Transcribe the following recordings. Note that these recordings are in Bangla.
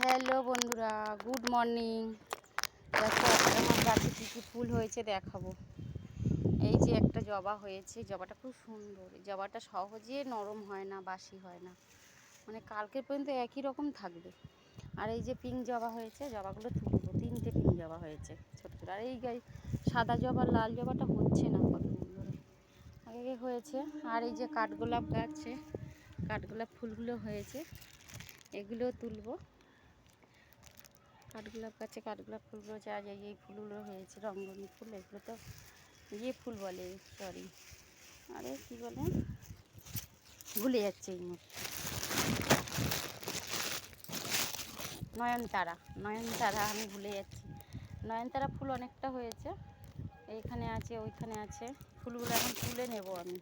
হ্যালো বন্ধুরা, গুড মর্নিং। দেখো আমার গাছে কী কী ফুল হয়েছে দেখাবো। এই যে একটা জবা হয়েছে, জবাটা খুব সুন্দর। জবাটা সহজে নরম হয় না, বাসি হয় না, মানে কালকে পর্যন্ত একই রকম থাকবে। আর এই যে পিঙ্ক জবা হয়েছে, জবাগুলো তুলবো। 3টে পিঙ্ক জবা হয়েছে ছোটো ছোটো। আর এই সাদা জবা, লাল জবাটা হচ্ছে না কতদিন ধরে, আগে হয়েছে। আর এই যে কাঠগোলাপ গাছে কাঠগোলাপ ফুলগুলো হয়েছে, এগুলো তুলবো। কাঠগোলাপ গাছে কাঠগোলাপ ফুলগুলো যা যায়, এই ফুলগুলো হয়েছে রঙ্গনি ফুল। এগুলো তো ফুল বলে, সরি, আরে কী বলে ভুলে যাচ্ছে এই মুহূর্তে। নয়নতারা, নয়নতারা আমি ভুলে যাচ্ছি। নয়নতারা ফুল অনেকটা হয়েছে, এইখানে আছে, ওইখানে আছে। ফুলগুলো এখন তুলে নেব আমি,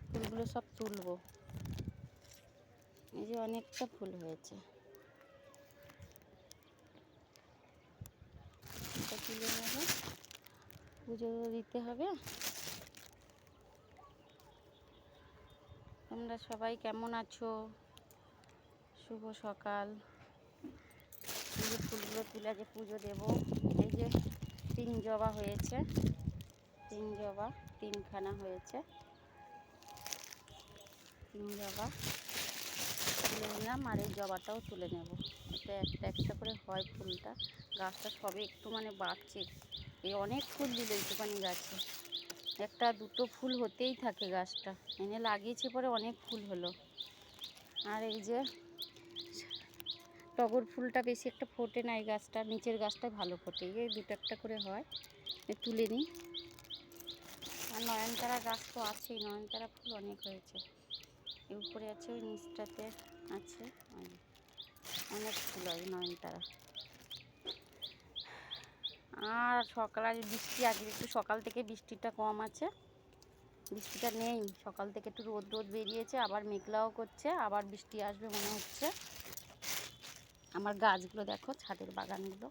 ফুলগুলো সব তুলবো। এই যে অনেকটা ফুল হয়েছে, তুলে নেব, পুজো দিতে হবে। তোমরা সবাই কেমন আছো? শুভ সকাল। এই যে ফুলগুলো তুলে যে পুজো দেব। এই যে পিঙ্ক জবা হয়েছে, পিঙ্ক জবা 3খানা হয়েছে। পিঙ্ক জবা তুলে নিলাম, আর এই জবাটাও তুলে নেব। এটা একটা একটা করে হয় ফুলটা। গাছটা সবে একটু মানে বাড়ছে, এই অনেক ফুল দিল একটুখানি গাছে। একটা দুটো ফুল হতেই থাকে, গাছটা এনে লাগিয়েছি, পরে অনেক ফুল হলো। আর এই যে টগর ফুলটা বেশি একটা ফোটে না এই গাছটা, নিচের গাছটা ভালো ফোটে, এই দুটো একটা করে হয়, তুলে নিই। আর নয়নতারা গাছ তো আছেই, নয়নতারা ফুল অনেক হয়েছে। এই উপরে আছে, ওই নিচটাতে আছে, অনেক ফুল হয় নয়নতারা। আর সকালে বৃষ্টি, আজকে একটু সকাল থেকে বৃষ্টিটা কম আছে, বৃষ্টিটা নেই। সকাল থেকে একটু রোদ রোদ বেরিয়েছে, আবার মেঘলাও করছে, আবার বৃষ্টি আসবে মনে হচ্ছে। আমার গাছগুলো দেখো, ছাদের বাগানগুলো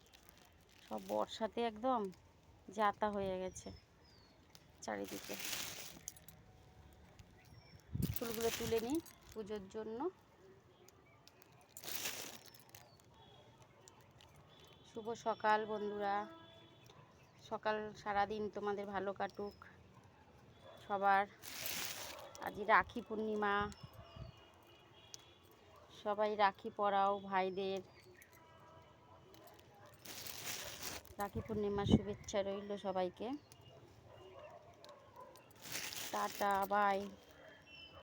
সব বর্ষাতে একদম যাতা হয়ে গেছে চারিদিকে। ফুলগুলো তুলে নিই পুজোর জন্য। শুভ সকাল বন্ধুরা, সকাল সারাদিন তোমাদের ভালো কাটুক সবার। আজ রাখি পূর্ণিমা, সবাই রাখি পরাও ভাইদের। রাখি পূর্ণিমার শুভেচ্ছা রইল সবাইকে। Tata, by.